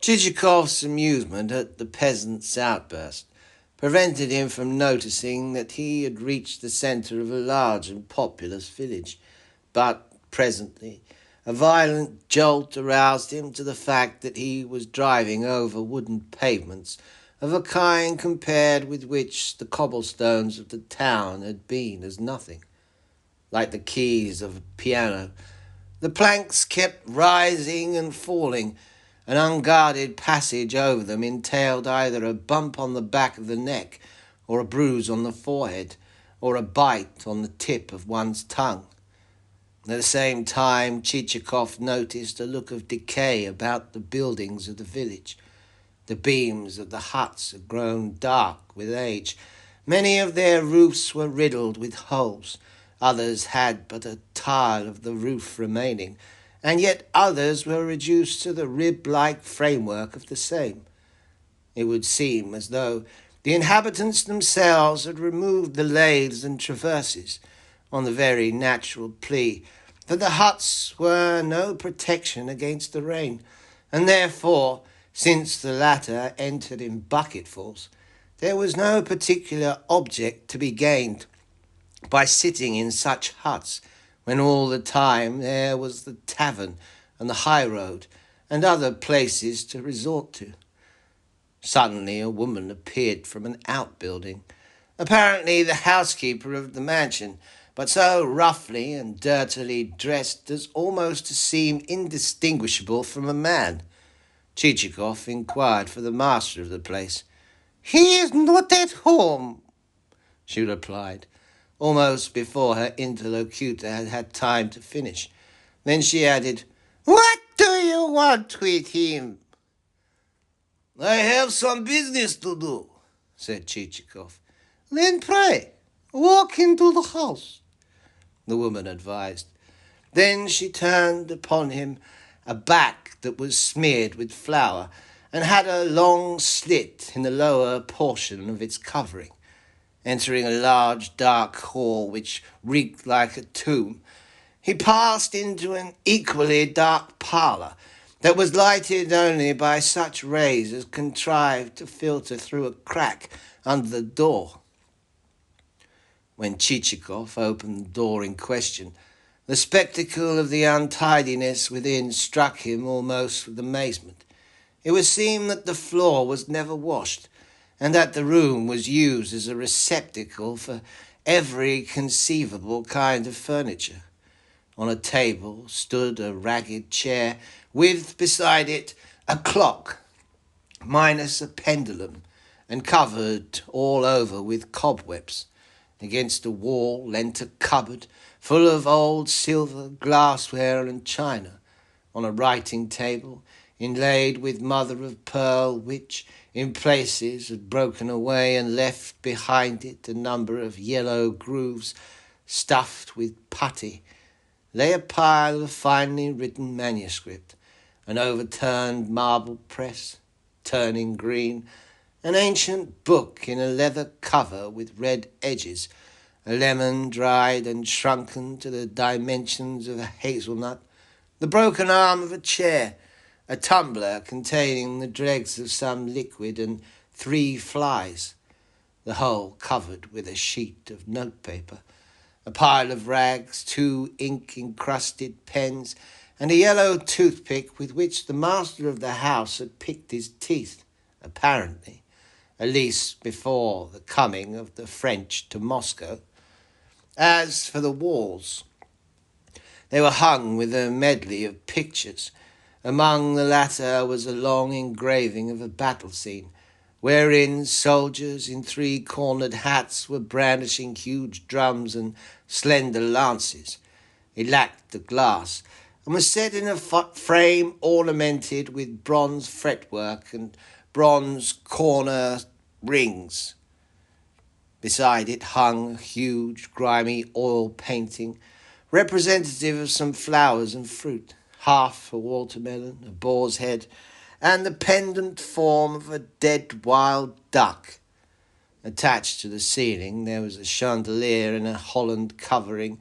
Chichikov's amusement at the peasant's outburst prevented him from noticing that he had reached the centre of a large and populous village. But presently a violent jolt aroused him to the fact that he was driving over wooden pavements of a kind compared with which the cobblestones of the town had been as nothing. Like the keys of a piano, the planks kept rising and falling. An unguarded passage over them entailed either a bump on the back of the neck, or a bruise on the forehead, or a bite on the tip of one's tongue. At the same time, Chichikov noticed a look of decay about the buildings of the village. The beams of the huts had grown dark with age. Many of their roofs were riddled with holes. Others had but a tile of the roof remaining, and yet others were reduced to the rib-like framework of the same. It would seem as though the inhabitants themselves had removed the laths and traverses, on the very natural plea that the huts were no protection against the rain, and therefore, since the latter entered in bucketfuls, there was no particular object to be gained by sitting in such huts, when all the time there was the tavern and the high road and other places to resort to. Suddenly a woman appeared from an outbuilding, apparently the housekeeper of the mansion, but so roughly and dirtily dressed as almost to seem indistinguishable from a man. Chichikov inquired for the master of the place. "He is not at home," she replied, almost before her interlocutor had had time to finish. Then she added, "What do you want with him?" "I have some business to do," said Chichikov. "Then pray, walk into the house," the woman advised. Then she turned upon him a back that was smeared with flour and had a long slit in the lower portion of its covering. Entering a large dark hall which reeked like a tomb, he passed into an equally dark parlour that was lighted only by such rays as contrived to filter through a crack under the door. When Chichikov opened the door in question, the spectacle of the untidiness within struck him almost with amazement. It would seem that the floor was never washed, and that the room was used as a receptacle for every conceivable kind of furniture. On a table stood a ragged chair, with beside it a clock, minus a pendulum, and covered all over with cobwebs. Against the wall leant a cupboard full of old silver, glassware, and china. On a writing table, inlaid with mother-of-pearl, which in places had broken away and left behind it a number of yellow grooves stuffed with putty, lay a pile of finely written manuscript, an overturned marble press, turning green, an ancient book in a leather cover with red edges, a lemon dried and shrunken to the dimensions of a hazelnut, the broken arm of a chair, a tumbler containing the dregs of some liquid, and 3 flies, the whole covered with a sheet of notepaper, a pile of rags, 2 ink-encrusted pens, and a yellow toothpick with which the master of the house had picked his teeth, apparently, at least before the coming of the French to Moscow. As for the walls, they were hung with a medley of pictures. Among the latter was a long engraving of a battle scene, wherein soldiers in 3-cornered hats were brandishing huge drums and slender lances. It lacked the glass, and was set in a frame ornamented with bronze fretwork and bronze corner rings. Beside it hung a huge, grimy oil painting, representative of some flowers and fruit, half a watermelon, a boar's head, and the pendant form of a dead wild duck. Attached to the ceiling there was a chandelier in a holland covering,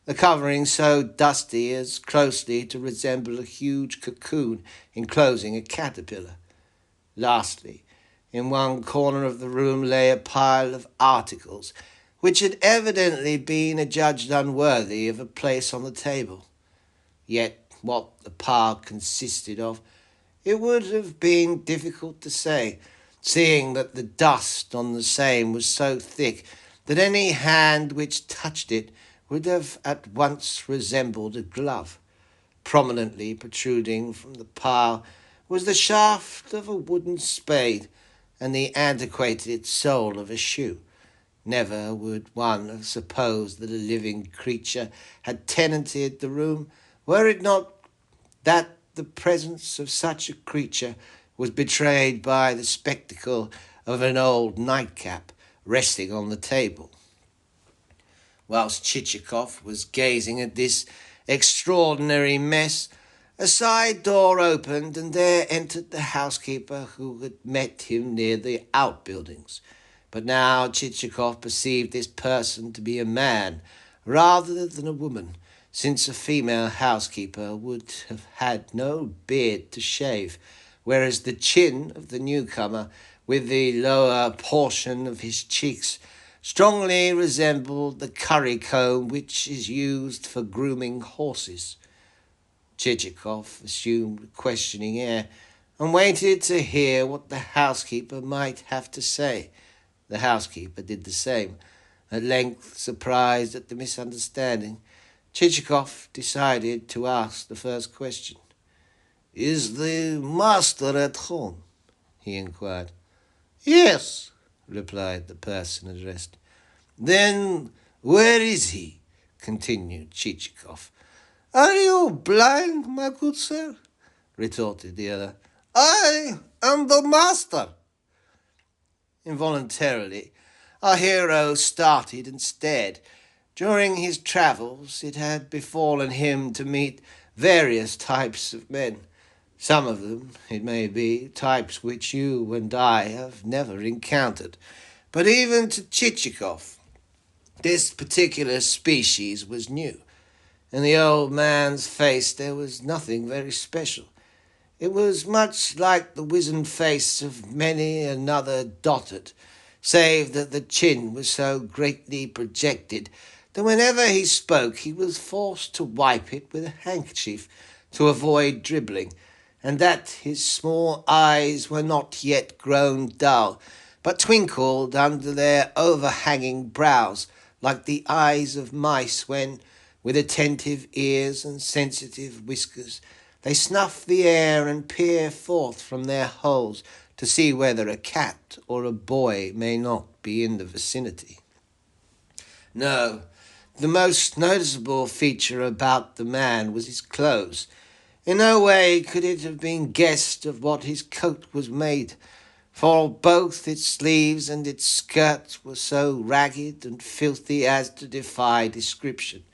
the covering so dusty as closely to resemble a huge cocoon enclosing a caterpillar. Lastly, in one corner of the room lay a pile of articles, which had evidently been adjudged unworthy of a place on the table. Yet what the pile consisted of, it would have been difficult to say, seeing that the dust on the same was so thick that any hand which touched it would have at once resembled a glove. Prominently protruding from the pile was the shaft of a wooden spade and the antiquated sole of a shoe. Never would one have supposed that a living creature had tenanted the room, were it not that the presence of such a creature was betrayed by the spectacle of an old nightcap resting on the table. Whilst Chichikov was gazing at this extraordinary mess, a side door opened, and there entered the housekeeper who had met him near the outbuildings. But now Chichikov perceived this person to be a man rather than a woman, since a female housekeeper would have had no beard to shave, whereas the chin of the newcomer, with the lower portion of his cheeks, strongly resembled the currycomb which is used for grooming horses. Chichikov assumed a questioning air, and waited to hear what the housekeeper might have to say. The housekeeper did the same. At length, surprised at the misunderstanding, Chichikov decided to ask the first question. "Is the master at home?" he inquired. "Yes," replied the person addressed. "Then where is he?" continued Chichikov. "Are you blind, my good sir?" retorted the other. "I am the master." Involuntarily, our hero started and stared. During his travels, it had befallen him to meet various types of men. Some of them, it may be, types which you and I have never encountered. But even to Chichikov, this particular species was new. In the old man's face there was nothing very special. It was much like the wizened face of many another dotard, save that the chin was so greatly projected that whenever he spoke he was forced to wipe it with a handkerchief to avoid dribbling, and that his small eyes were not yet grown dull, but twinkled under their overhanging brows like the eyes of mice when, with attentive ears and sensitive whiskers, they snuff the air and peer forth from their holes to see whether a cat or a boy may not be in the vicinity. No, the most noticeable feature about the man was his clothes. In no way could it have been guessed of what his coat was made, for both its sleeves and its skirt were so ragged and filthy as to defy description,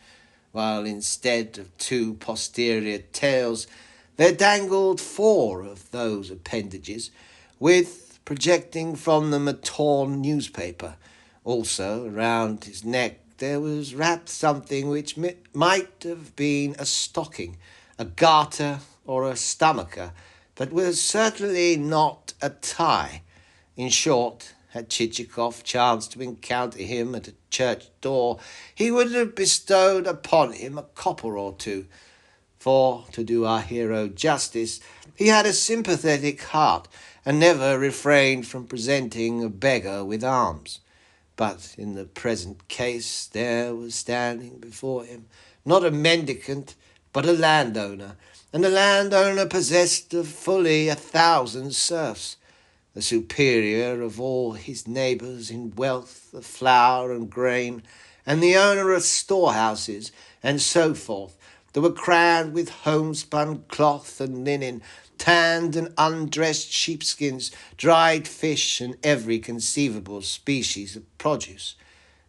while instead of two posterior tails there dangled four of those appendages, with, projecting from them, a torn newspaper. Also, around his neck there was wrapped something which might have been a stocking, a garter, or a stomacher, but was certainly not a tie. In short, had Chichikov chanced to encounter him at a church door, he would have bestowed upon him a copper or two. For, to do our hero justice, he had a sympathetic heart, and never refrained from presenting a beggar with alms. But in the present case there was standing before him not a mendicant, but a landowner, and a landowner possessed of fully 1,000 serfs, the superior of all his neighbours in wealth of flour and grain, and the owner of storehouses, and so forth, that were crammed with homespun cloth and linen, tanned and undressed sheepskins, dried fish, and every conceivable species of produce.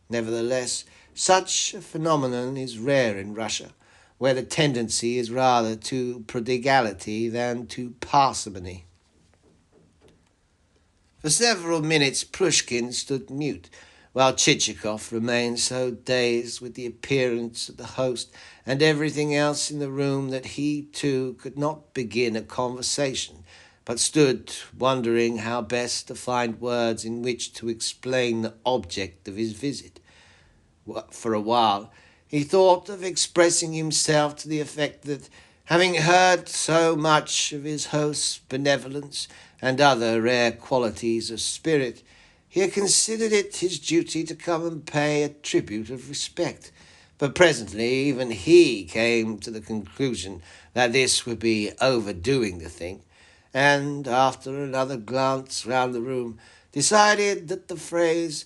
Nevertheless, such a phenomenon is rare in Russia, where the tendency is rather to prodigality than to parsimony. For several minutes Plushkin stood mute, while Chichikov remained so dazed with the appearance of the host and everything else in the room that he, too, could not begin a conversation, but stood wondering how best to find words in which to explain the object of his visit. For a while he thought of expressing himself to the effect that, having heard so much of his host's benevolence and other rare qualities of spirit, he had considered it his duty to come and pay a tribute of respect. But presently even he came to the conclusion that this would be overdoing the thing, and, after another glance round the room, decided that the phrase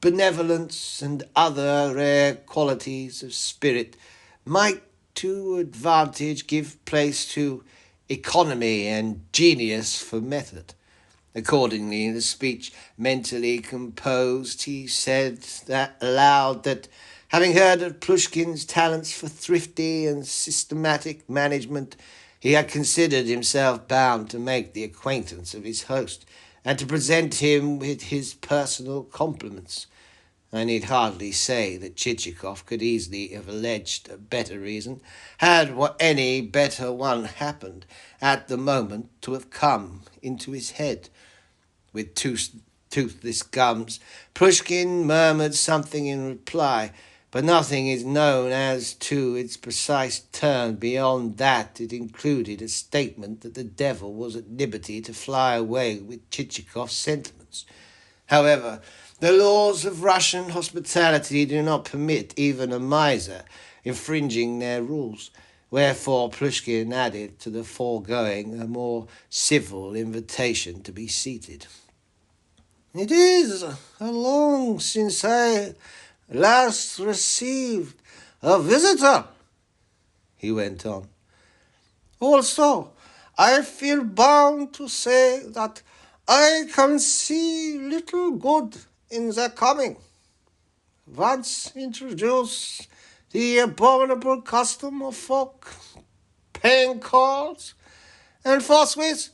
benevolence and other rare qualities of spirit might to advantage give place to economy and genius for method. Accordingly, in the speech mentally composed, he said that aloud that, having heard of Plushkin's talents for thrifty and systematic management, he had considered himself bound to make the acquaintance of his host, and to present him with his personal compliments. I need hardly say that Chichikov could easily have alleged a better reason, had any better one happened at the moment to have come into his head. With toothless gums, Pushkin murmured something in reply, but nothing is known as to its precise term beyond that it included a statement that the devil was at liberty to fly away with Chichikov's sentiments. However, the laws of Russian hospitality do not permit even a miser infringing their rules, wherefore Plushkin added to the foregoing a more civil invitation to be seated. "It is long since I last received a visitor," he went on. "Also, I feel bound to say that I can see little good in their coming. Once introduce the abominable custom of folk paying calls, and forthwith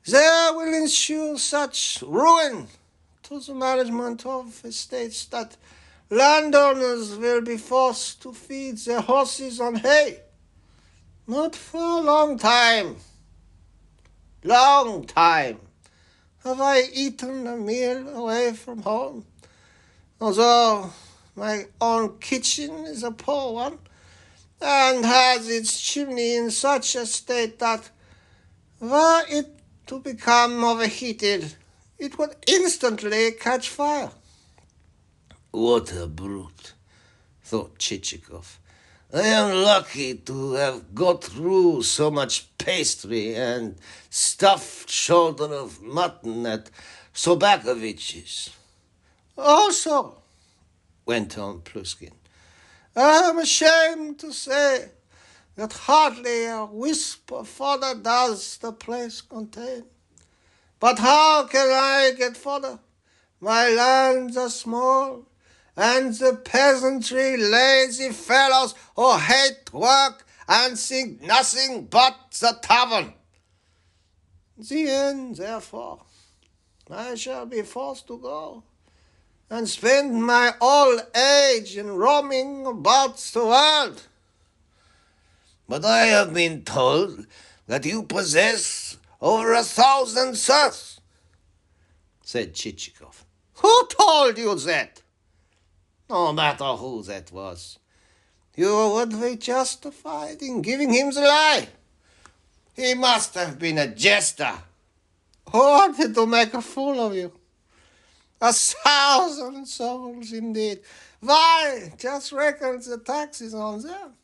there will ensue such ruin to the management of estates that landowners will be forced to feed their horses on hay. Not for a long time have I eaten a meal away from home, although my own kitchen is a poor one, and has its chimney in such a state that, were it to become overheated, it would instantly catch fire." "What a brute," thought Chichikov. "I am lucky to have got through so much pastry and stuffed shoulder of mutton at Sobakovich's. Also," went on Pluskin, "I am ashamed to say that hardly a wisp of fodder does the place contain. But how can I get fodder? My lands are small, and the peasantry lazy fellows who hate work and think nothing but the tavern. The end, therefore, I shall be forced to go, and spend my old age in roaming about the world." "But I have been told that you possess over 1,000 serfs," said Chichikov. "Who told you that?" "No matter who that was. You would be justified in giving him the lie. He must have been a jester who wanted to make a fool of you. 1,000 souls, indeed. Why, just reckon the taxes on them,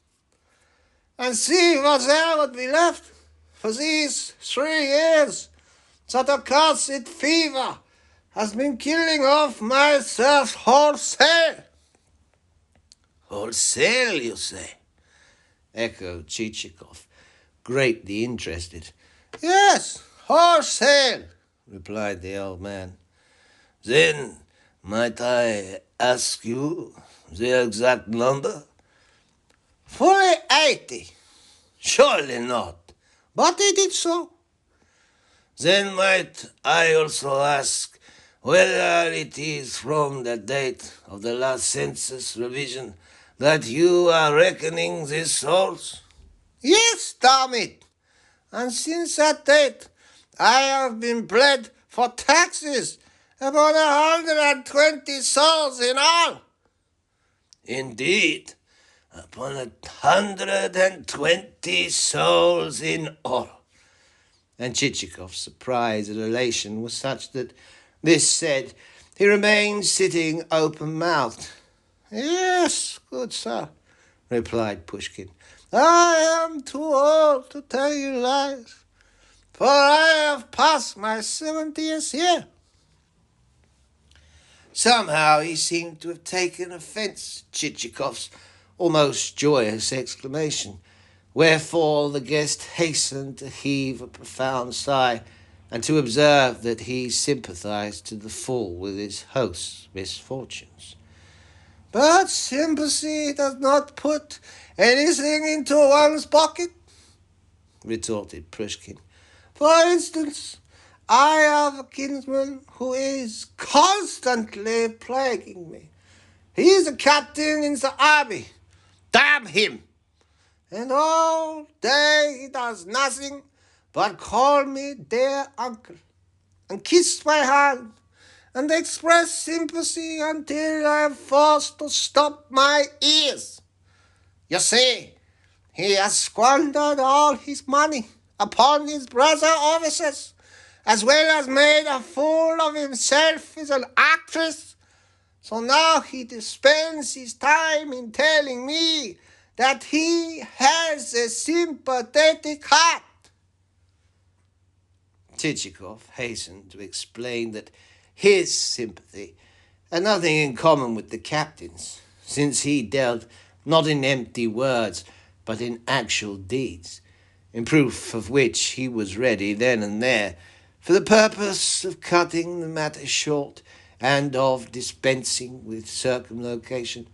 and see what there would be left for these 3 years that accursed fever has been killing off my serfs wholesale." "Wholesale, you say?" echoed Chichikov, greatly interested. "Yes, wholesale," replied the old man. "Then might I ask you the exact number?" "Fully 80. "Surely not." "But he did so." "Then might I also ask whether it is from the date of the last census revision that you are reckoning these souls?" "Yes, damn it! And since that date I have been bled for taxes upon 120 souls in all. Indeed, upon 120 souls in all. And Chichikov's surprise and elation was such that, this said, he remained sitting open-mouthed. Yes, good sir, replied Pushkin. I am too old to tell you lies, for I have passed my 70th year. Somehow he seemed to have taken offence at Chichikov's almost joyous exclamation, wherefore the guest hastened to heave a profound sigh and to observe that he sympathized to the full with his host's misfortunes. But sympathy does not put anything into one's pocket, retorted Pushkin. For instance, I have a kinsman who is constantly plaguing me. He is a captain in the army. Damn him! And all day he does nothing but call me dear uncle, and kiss my hand, and express sympathy until I am forced to stop my ears. You see, he has squandered all his money upon his brother officers, as well as made a fool of himself as an actress. So now he spends his time in telling me that he has a sympathetic heart. Chichikov hastened to explain that his sympathy had nothing in common with the captain's, since he dealt not in empty words, but in actual deeds, in proof of which he was ready then and there, for the purpose of cutting the matter short and of dispensing with circumlocution,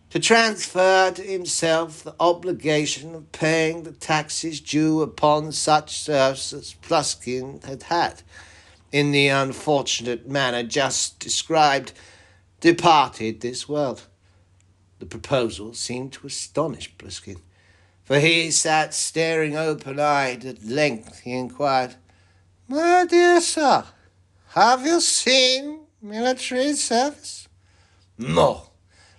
to transfer to himself the obligation of paying the taxes due upon such serfs as Pluskin had, in the unfortunate manner just described, departed this world. The proposal seemed to astonish Pluskin, for he sat staring open-eyed. At length he inquired, My dear sir, have you seen military service? No,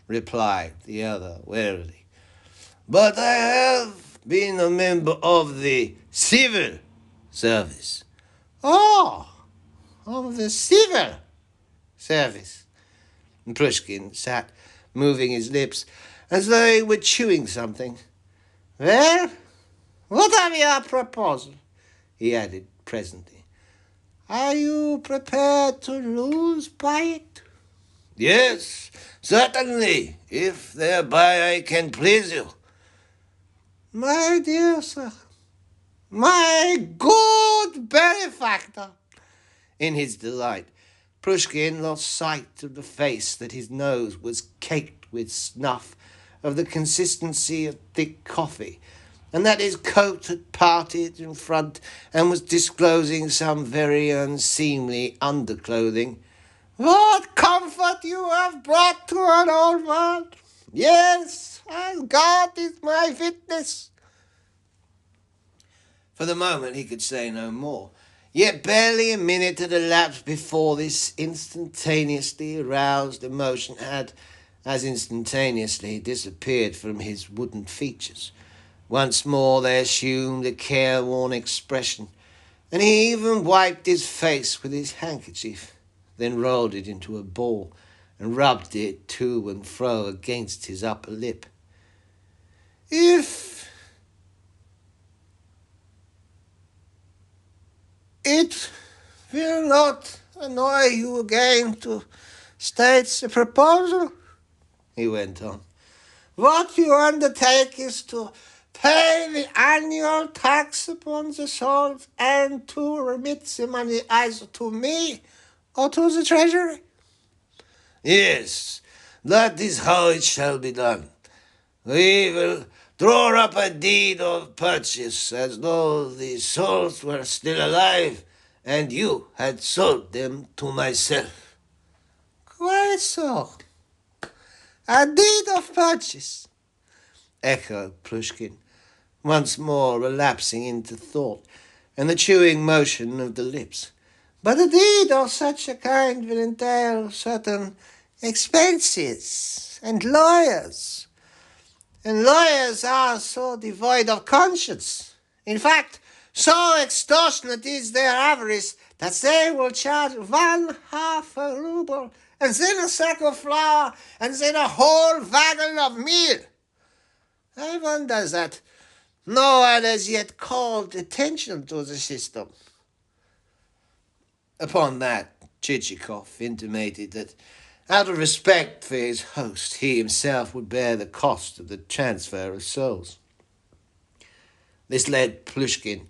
replied the other wearily, but I have been a member of the civil service. Oh, of the civil service. And Pushkin sat moving his lips as though he were chewing something. Well, what of your proposal? He added presently. Are you prepared to lose by it? Yes, certainly, if thereby I can please you. My dear sir, my good benefactor. In his delight, Pushkin lost sight of the face that his nose was caked with snuff of the consistency of thick coffee, and that his coat had parted in front and was disclosing some very unseemly underclothing. What comfort you have brought to an old man! Yes, as God is my witness. For the moment he could say no more, yet barely a minute had elapsed before this instantaneously aroused emotion had as instantaneously disappeared from his wooden features. Once more they assumed a careworn expression, and he even wiped his face with his handkerchief, then rolled it into a ball and rubbed it to and fro against his upper lip. If it will not annoy you again to state the proposal, he went on, what you undertake is to pay the annual tax upon the souls and to remit the money either to me or to the treasury. Yes, that is how it shall be done. We will draw up a deed of purchase as though the souls were still alive and you had sold them to myself. Quite so. A deed of purchase, echoed Pushkin, once more relapsing into thought, and the chewing motion of the lips. But a deed of such a kind will entail certain expenses and lawyers are so devoid of conscience. In fact, so extortionate is their avarice that they will charge 1/2 a ruble, and then a sack of flour, and then a whole wagon of meal. I wonder that no one has yet called attention to the system. Upon that, Chichikov intimated that, out of respect for his host, he himself would bear the cost of the transfer of souls. This led Plushkin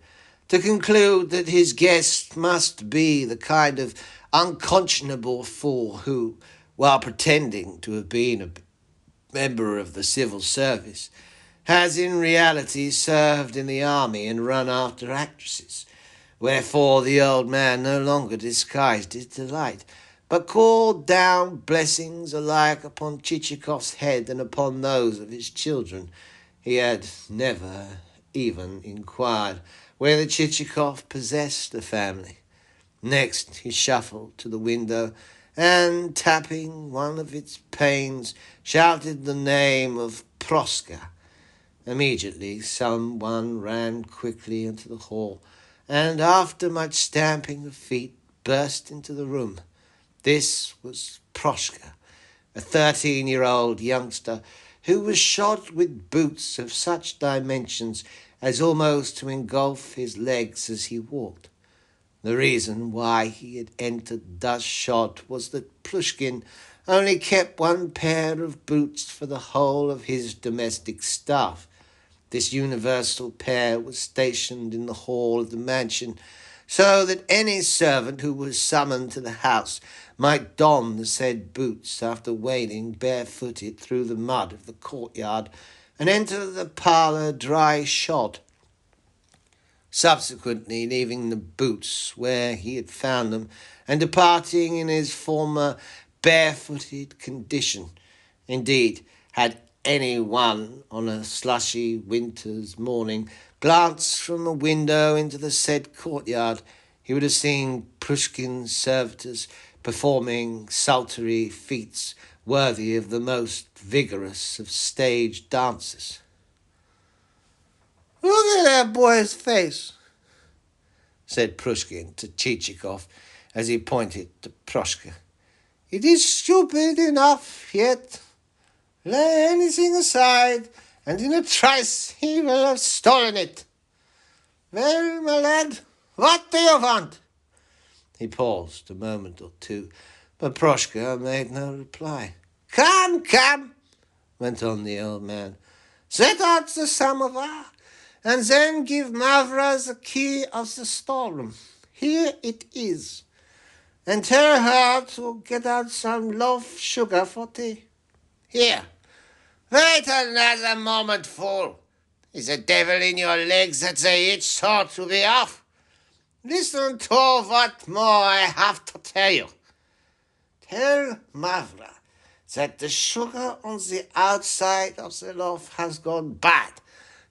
to conclude that his guest must be the kind of unconscionable fool who, while pretending to have been a member of the civil service, has in reality served in the army and run after actresses. Wherefore the old man no longer disguised his delight, but called down blessings alike upon Chichikov's head and upon those of his children. He had never even inquired whether Chichikov possessed a family. Next he shuffled to the window and, tapping one of its panes, shouted the name of Proska. Immediately someone ran quickly into the hall, and after much stamping of feet burst into the room. This was Proshka, a 13-year-old youngster who was shod with boots of such dimensions as almost to engulf his legs as he walked. The reason why he had entered thus shod was that Plushkin only kept one pair of boots for the whole of his domestic staff. This universal pair was stationed in the hall of the mansion, so that any servant who was summoned to the house might don the said boots after wading barefooted through the mud of the courtyard and enter the parlour dry shod, subsequently leaving the boots where he had found them and departing in his former barefooted condition. Indeed, had any one on a slushy winter's morning glanced from a window into the said courtyard, he would have seen Plushkin's servitors performing saltatory feats worthy of the most vigorous of stage dancers. "Look at that boy's face," said Plushkin to Chichikov as he pointed to Proshka. "It is stupid enough, yet lay anything aside, and in a trice he will have stolen it. Well, my lad, what do you want?" He paused a moment or two, but Proshka made no reply. Come, went on the old man. "Set out the samovar, and then give Mavra the key of the storeroom. Here it is. And tell her to get out some loaf sugar for tea. Here, wait another moment, fool. Is the devil in your legs that they itch so to be off? Listen to what more I have to tell you. Tell Mavra that the sugar on the outside of the loaf has gone bad,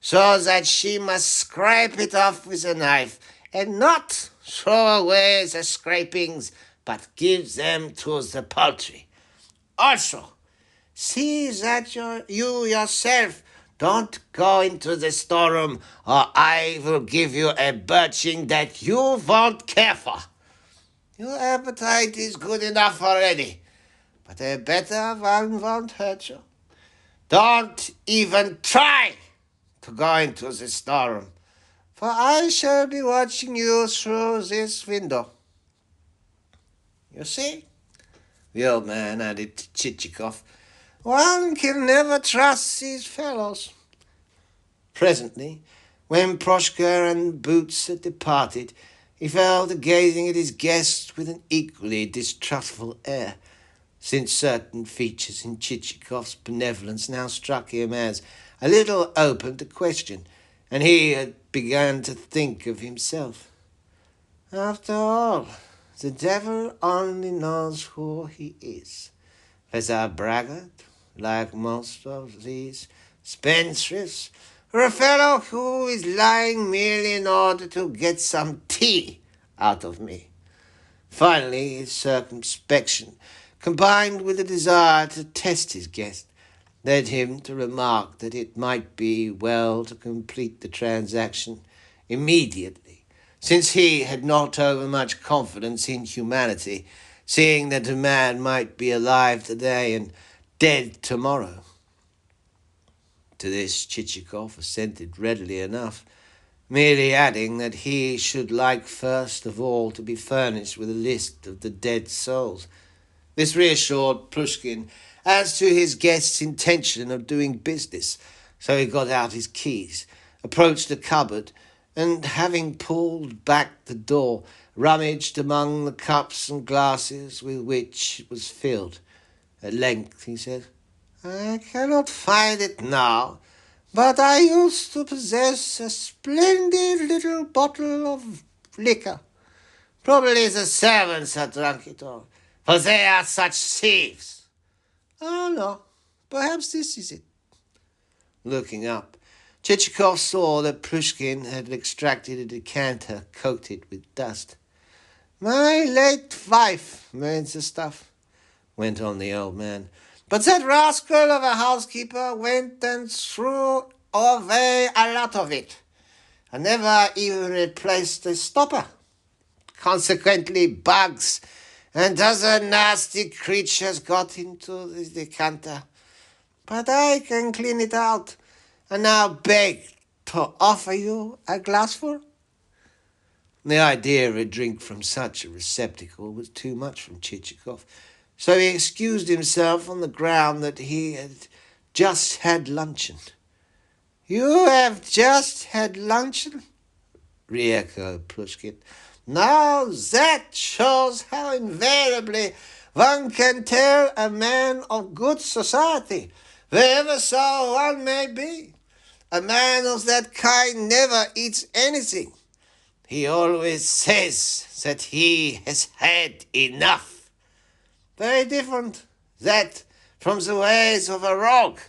so that she must scrape it off with a knife, and not throw away the scrapings, but give them to the poultry. Also, see that you yourself don't go into the storeroom, or I will give you a birching that you won't care for. Your appetite is good enough already, but a better one won't hurt you. Don't even try to go into the storeroom, for I shall be watching you through this window. You see," the old man added to Chichikov, "one can never trust these fellows." Presently, when Proshka and Boots had departed, he fell to gazing at his guest with an equally distrustful air, since certain features in Chichikov's benevolence now struck him as a little open to question, and he had begun to think of himself. After all, the devil only knows who he is. As a braggart, like most of these spendthrifts, or a fellow who is lying merely in order to get some tea out of me. Finally, his circumspection, combined with a desire to test his guest, led him to remark that it might be well to complete the transaction immediately, since he had not overmuch confidence in humanity, seeing that a man might be alive today and dead tomorrow. To this Chichikov assented readily enough, merely adding that he should like first of all to be furnished with a list of the dead souls. This reassured Plushkin as to his guest's intention of doing business, so he got out his keys, approached the cupboard, and having pulled back the door, rummaged among the cups and glasses with which it was filled. At length he said, "I cannot find it now, but I used to possess a splendid little bottle of liquor. Probably the servants have drunk it all, for they are such thieves." "Oh, no, perhaps this is it." Looking up, Chichikov saw that Plushkin had extracted a decanter coated with dust. "My late wife made the stuff," went on the old man, "but that rascal of a housekeeper went and threw away a lot of it, and never even replaced the stopper. Consequently, bugs and other nasty creatures got into the decanter. But I can clean it out, and now beg to offer you a glassful." The idea of a drink from such a receptacle was too much for Chichikov, so he excused himself on the ground that he had just had luncheon. "You have just had luncheon?" re-echoed Plushkin. "Now that shows how invariably one can tell a man of good society, wherever so one may be. A man of that kind never eats anything. He always says that he has had enough. Very different, that, from the ways of a rogue,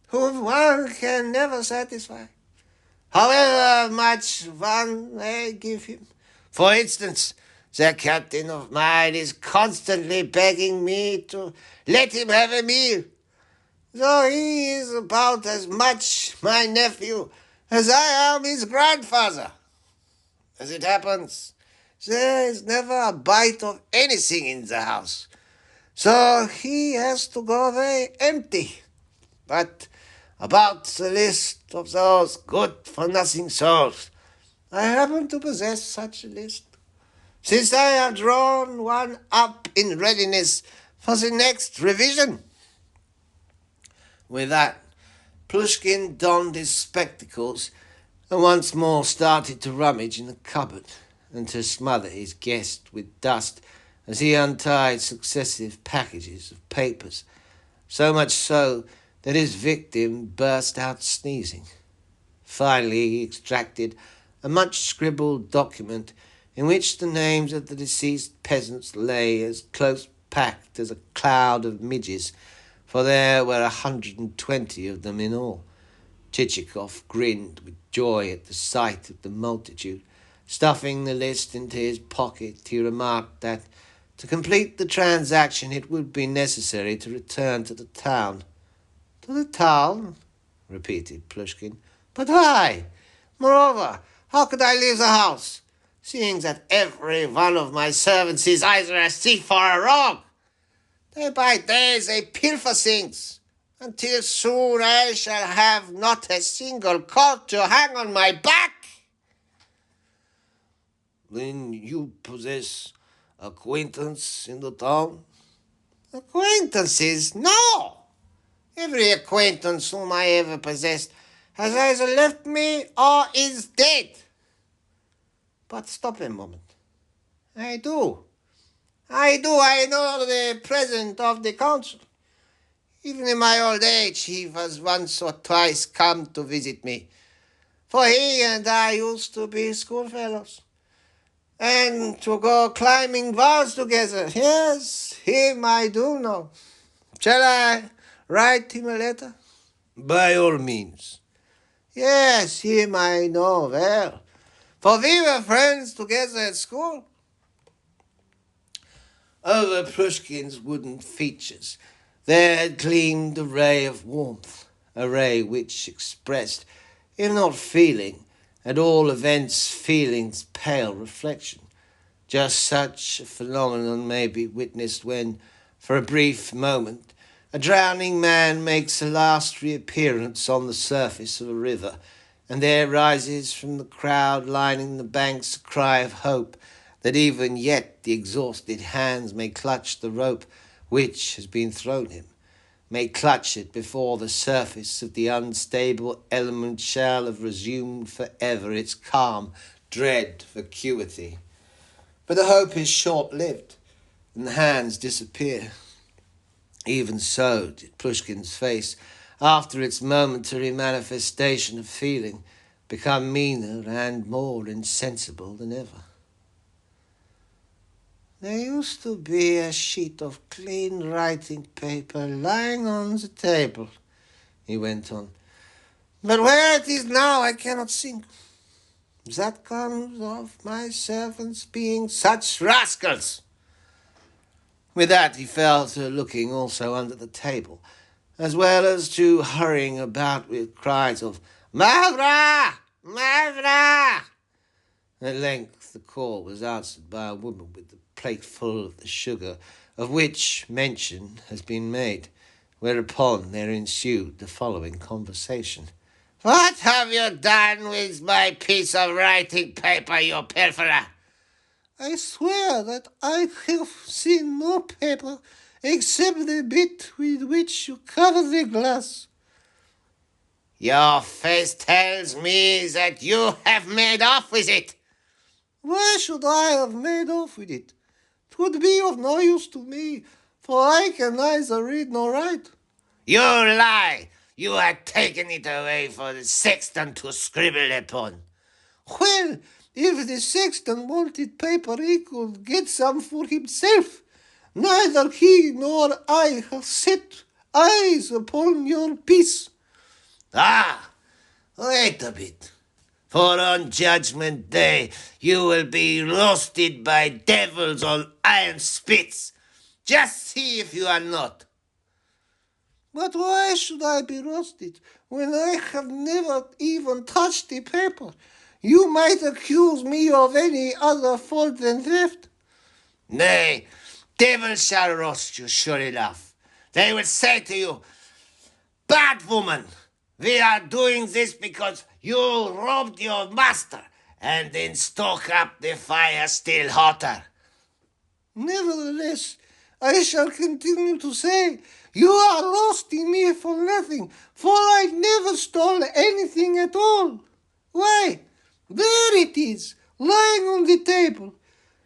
whom one can never satisfy, however much one may give him. For instance, the captain of mine is constantly begging me to let him have a meal, though he is about as much my nephew as I am his grandfather. As it happens, there is never a bite of anything in the house, so he has to go away empty. But about the list of those good-for-nothing souls, I happen to possess such a list, since I have drawn one up in readiness for the next revision." With that, Plushkin donned his spectacles and once more started to rummage in the cupboard and to smother his guest with dust as he untied successive packages of papers, so much so that his victim burst out sneezing. Finally, he extracted a much-scribbled document in which the names of the deceased peasants lay as close-packed as a cloud of midges, for there were 120 of them in all. Chichikov grinned with joy at the sight of the multitude. Stuffing the list into his pocket, he remarked that, to complete the transaction, it would be necessary to return to the town. "To the town?" repeated Plushkin. "But why? Moreover, how could I leave the house, seeing that every one of my servants is either a thief or a rogue? Day by day they pilfer things, until soon I shall have not a single coat to hang on my back." "Then you possess acquaintance in the town?" "Acquaintances? No! Every acquaintance whom I ever possessed has either left me or is dead. But stop a moment. I do. I know the president of the council. Even in my old age, he was once or twice come to visit me, for he and I used to be schoolfellows, and to go climbing walls together. Yes, him I do know. Shall I write him a letter?" "By all means. Yes, him I know well, for we were friends together at school. Over Plushkin's wooden features there had gleamed a ray of warmth, a ray which expressed, if not feeling, at all events feeling's pale reflection. Just such a phenomenon may be witnessed when, for a brief moment, a drowning man makes a last reappearance on the surface of a river, and there rises from the crowd lining the banks a cry of hope that even yet the exhausted hands may clutch the rope which has been thrown him, may clutch it before the surface of the unstable element shall have resumed for ever its calm, dread vacuity. But the hope is short-lived, and the hands disappear. Even so did Plushkin's face, after its momentary manifestation of feeling, become meaner and more insensible than ever. There used to be a sheet of clean writing paper lying on the table, he went on. But where it is now I cannot think. That comes of my servants being such rascals. With that he fell to looking also under the table, as well as to hurrying about with cries of Mavra! Mavra! At length the call was answered by a woman with the plate full of the sugar, of which mention has been made, whereupon there ensued the following conversation. What have you done with my piece of writing paper, you pilferer? I swear that I have seen no paper except the bit with which you cover the glass. Your face tells me that you have made off with it. Why should I have made off with it? 'Twould be of no use to me, for I can neither read nor write. You lie! You had taken it away for the sexton to scribble upon. Well, if the sexton wanted paper, he could get some for himself. Neither he nor I have set eyes upon your piece. Ah, wait a bit. For on Judgment Day you will be roasted by devils on iron spits. Just see if you are not. But why should I be roasted when I have never even touched the paper? You might accuse me of any other fault than theft. Nay, devils shall roast you, sure enough. They will say to you, Bad woman, we are doing this because you robbed your master and then stoke up the fire still hotter. Nevertheless, I shall continue to say, you are roasting me for nothing, for I never stole anything at all. Why, there it is, lying on the table.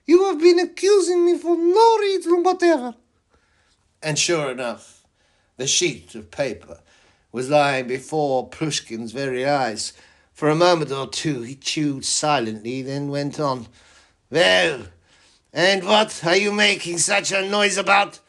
You have been accusing me for no reason whatever. And sure enough, the sheet of paper was lying before Plushkin's very eyes. For a moment or two he chewed silently, then went on. Well, and what are you making such a noise about?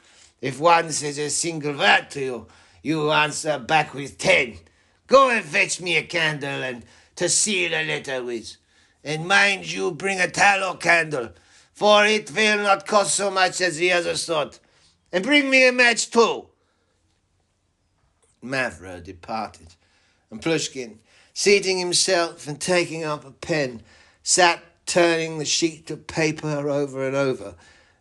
If one says a single word to you, you answer back with 10. Go and fetch me a candle and to seal a letter with. And mind you bring a tallow candle, for it will not cost so much as the other sort. And bring me a match too. Mavra departed, and Plushkin, seating himself and taking up a pen, sat turning the sheet of paper over and over,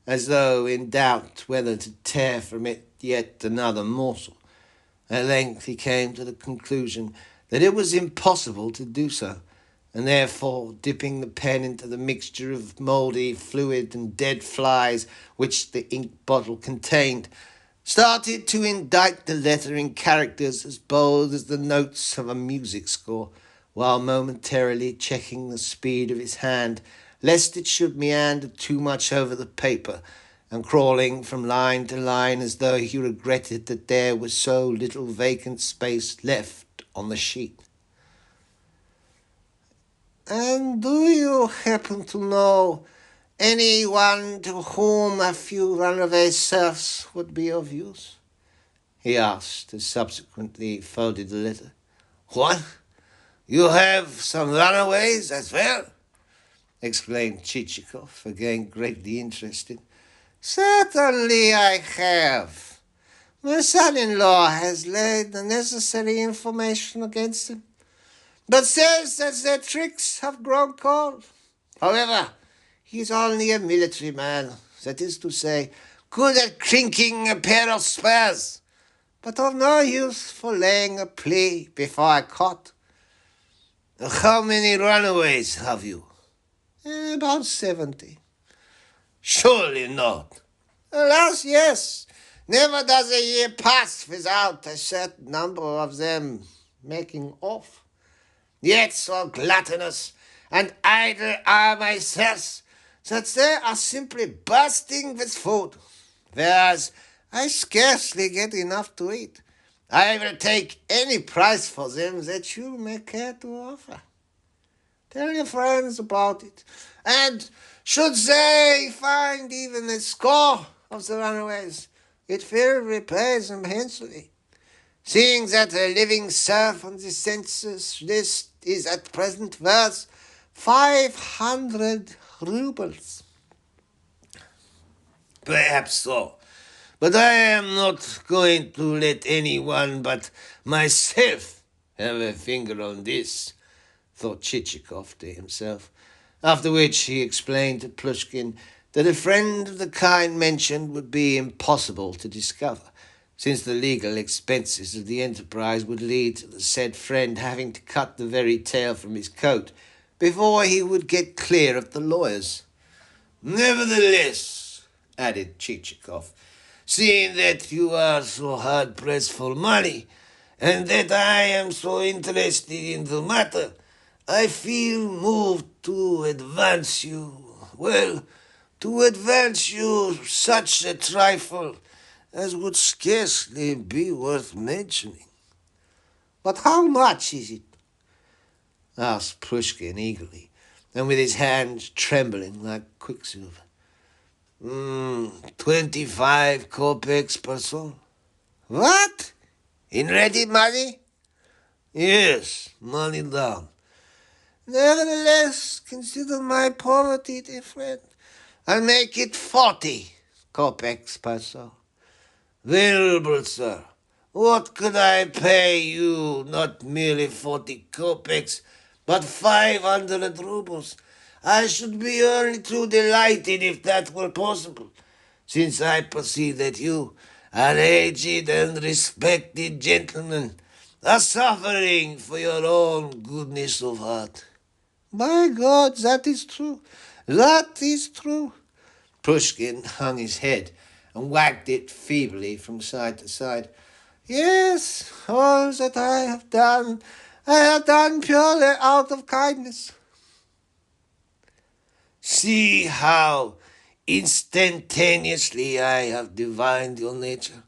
as though in doubt whether to tear from it yet another morsel. At length he came to the conclusion that it was impossible to do so, and therefore, dipping the pen into the mixture of mouldy fluid and dead flies which the ink bottle contained, started to indite the letter in characters as bold as the notes of a music score, while momentarily checking the speed of his hand, lest it should meander too much over the paper, and crawling from line to line as though he regretted that there was so little vacant space left on the sheet. And do you happen to know anyone to whom a few runaway serfs would be of use? He asked, as subsequently folded the letter. What? You have some runaways as well? Exclaimed Chichikov, again greatly interested. Certainly I have. My son-in-law has laid the necessary information against them, but says that their tricks have grown cold. However, he is only a military man, that is to say, good at clinking a pair of spurs, but of no use for laying a plea before a court. How many runaways have you? About 70. Surely not. Alas, yes. Never does a year pass without a certain number of them making off. Yet so gluttonous and idle are my thirsts that they are simply bursting with food, whereas I scarcely get enough to eat. I will take any price for them that you may care to offer. Tell your friends about it, and should they find even a score of the runaways, it will repay them handsomely, seeing that a living serf on the census list is at present worth 500 rubles. Perhaps so, but I am not going to let anyone but myself have a finger on this, thought Chichikov to himself, after which he explained to Plushkin that a friend of the kind mentioned would be impossible to discover, since the legal expenses of the enterprise would lead to the said friend having to cut the very tail from his coat before he would get clear of the lawyers. Nevertheless, added Chichikov, seeing that you are so hard-pressed for money, and that I am so interested in the matter, I feel moved to advance you, such a trifle as would scarcely be worth mentioning. But how much is it? Asked Pushkin eagerly, and with his hands trembling like quicksilver. 25 kopecks per soul. What? In ready money? Yes, money down. Nevertheless, consider my poverty, dear friend. I'll make it 40 kopecks per soul. Venerable sir, what could I pay you? Not merely 40 kopecks, but 500 rubles. I should be only too delighted if that were possible, since I perceive that you, an aged and respected gentleman, are suffering for your own goodness of heart. By God, that is true. That is true. Pushkin hung his head and wagged it feebly from side to side. Yes, all that I have done purely out of kindness. See how instantaneously I have divined your nature.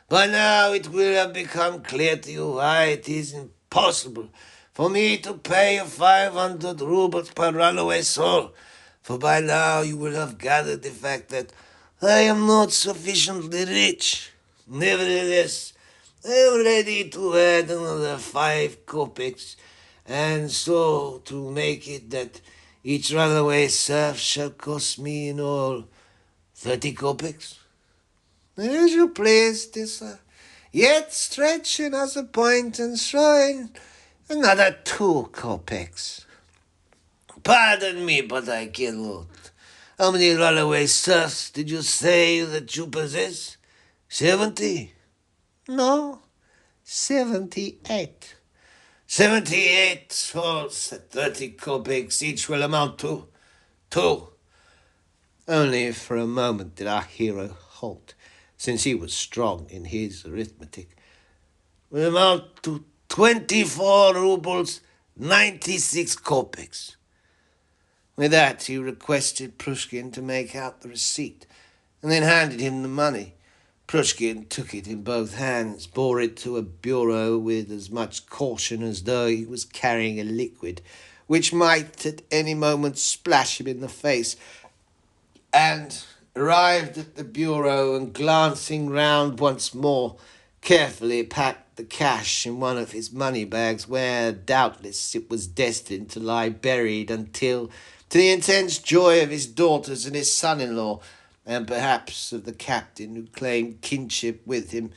By now it will have become clear to you why it is impossible for me to pay you 500 rubles per runaway soul, for by now you will have gathered the fact that I am not sufficiently rich. Nevertheless, I am ready to add another 5 kopecks, and so to make it that each runaway serf shall cost me in all 30 kopecks. As you please, dear sir. Yet stretch another point and throw in another 2 kopecks. Pardon me, but I cannot. How many runaway serfs did you say that you possess? 70? No, 78. 78 souls at 30 kopecks each will amount to 2. Only for a moment did our hero halt, since he was strong in his arithmetic. Will amount to 24 rubles, 96 kopecks. With that, he requested Pushkin to make out the receipt, and then handed him the money. Pushkin took it in both hands, bore it to a bureau with as much caution as though he was carrying a liquid which might at any moment splash him in the face, and arrived at the bureau and glancing round once more, carefully packed the cash in one of his money bags, where doubtless it was destined to lie buried until, to the intense joy of his daughters and his son-in-law, and perhaps of the captain who claimed kinship with him,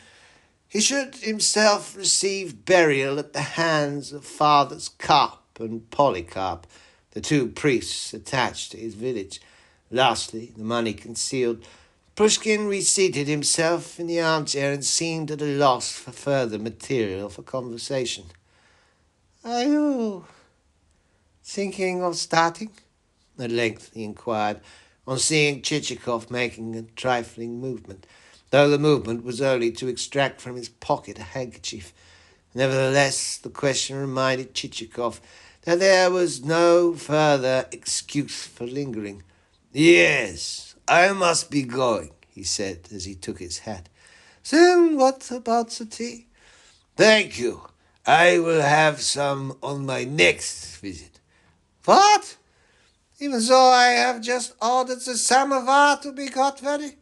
he should himself receive burial at the hands of Fathers Carp and Polycarp, the two priests attached to his village. Lastly, the money concealed, Pushkin reseated himself in the armchair and seemed at a loss for further material for conversation. "Are you thinking of starting?" at length he inquired, on seeing Chichikov making a trifling movement, though the movement was only to extract from his pocket a handkerchief. Nevertheless, the question reminded Chichikov that there was no further excuse for lingering. "Yes, I must be going," he said as he took his hat. "Then what about the tea?" "Thank you. I will have some on my next visit." "What? Even though I have just ordered the samovar to be got ready?"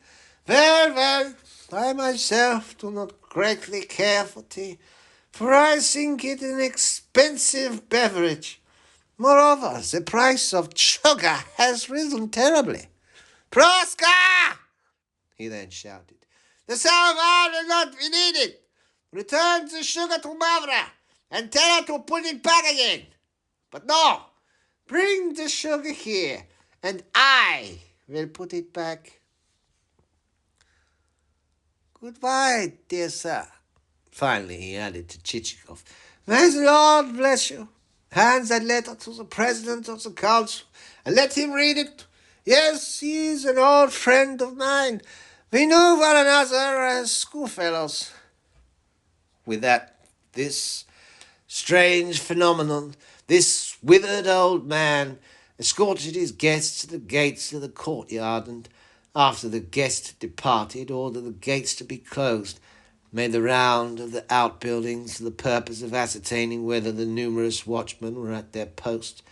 "Well, well, I myself do not greatly care for tea, for I think it an expensive beverage. Moreover, the price of sugar has risen terribly." "Proska!" he then shouted. "The samovar will not be needed. Return the sugar to Mavra and tell her to put it back again. But no, bring the sugar here, and I will put it back. Goodbye, dear sir." Finally, he added to Chichikov, "May the Lord bless you. Hand that letter to the President of the Council, and let him read it. Yes, he is an old friend of mine. We knew one another as schoolfellows." With that, this strange phenomenon, this withered old man, escorted his guests to the gates of the courtyard, and, after the guest had departed, ordered the gates to be closed, made the round of the outbuildings for the purpose of ascertaining whether the numerous watchmen were at their post,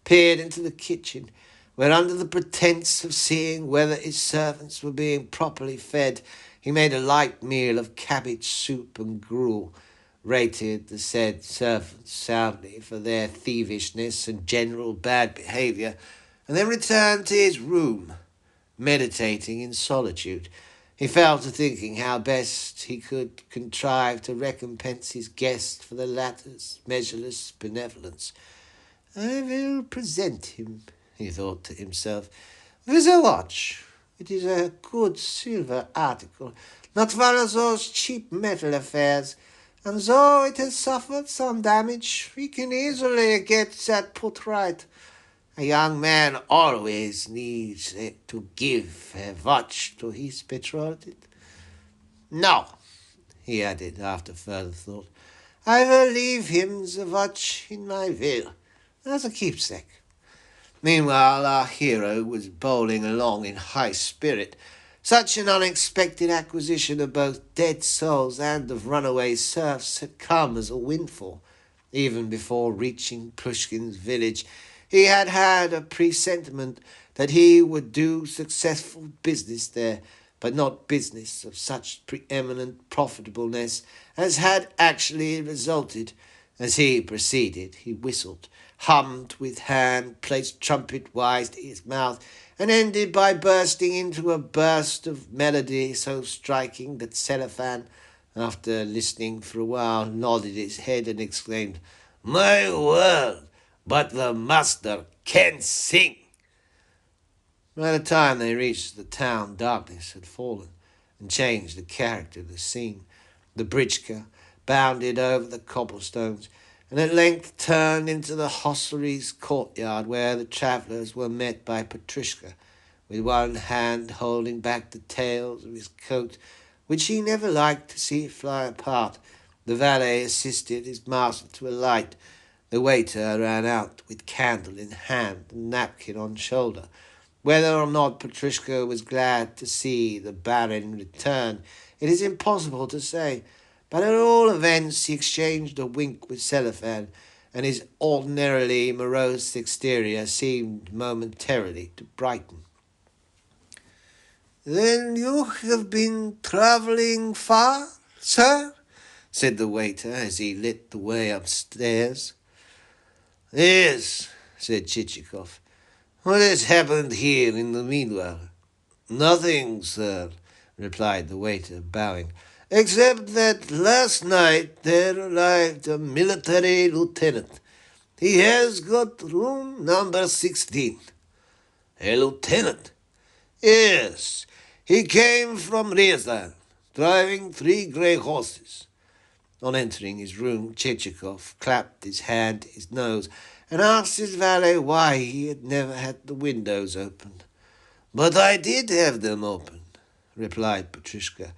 peered into the kitchen, where, under the pretence of seeing whether his servants were being properly fed, he made a light meal of cabbage soup and gruel, rated the said servants soundly for their thievishness and general bad behaviour, and then returned to his room, meditating in solitude. He fell to thinking how best he could contrive to recompense his guest for the latter's measureless benevolence. "I will present him," he thought to himself, "with a watch. It is a good silver article, not one of those cheap metal affairs, and though it has suffered some damage, we can easily get that put right. A young man always needs to give a watch to his betrothed. No," he added after further thought, "I will leave him the watch in my will, as a keepsake." Meanwhile, our hero was bowling along in high spirit. Such an unexpected acquisition of both dead souls and of runaway serfs had come as a windfall. Even before reaching Pushkin's village, he had had a presentiment that he would do successful business there, but not business of such preeminent profitableness as had actually resulted. As he proceeded, he whistled, hummed with hand placed trumpet-wise to his mouth, and ended by bursting into a burst of melody so striking that Cellophane, after listening for a while, nodded his head and exclaimed, "My word! But the master can sing!" By the time they reached the town, darkness had fallen and changed the character of the scene. The britchka bounded over the cobblestones, and at length turned into the hostelry's courtyard, where the travellers were met by Petrushka, with one hand holding back the tails of his coat, which he never liked to see fly apart. The valet assisted his master to alight. The waiter ran out with candle in hand and napkin on shoulder. Whether or not Petrushka was glad to see the Baron return, it is impossible to say, but at all events he exchanged a wink with Cellophane, and his ordinarily morose exterior seemed momentarily to brighten. "Then you have been travelling far, sir?" said the waiter as he lit the way upstairs. Yes, said Chichikov. What has happened here in the meanwhile? Nothing, sir, replied the waiter, bowing, except that last night there arrived a military lieutenant. He has got room number 16. A lieutenant? Yes. He came from Riazan, driving 3 grey horses. On entering his room, Chichikov clapped his hand to his nose and asked his valet why he had never had the windows opened. But I did have them open, replied Petrushka.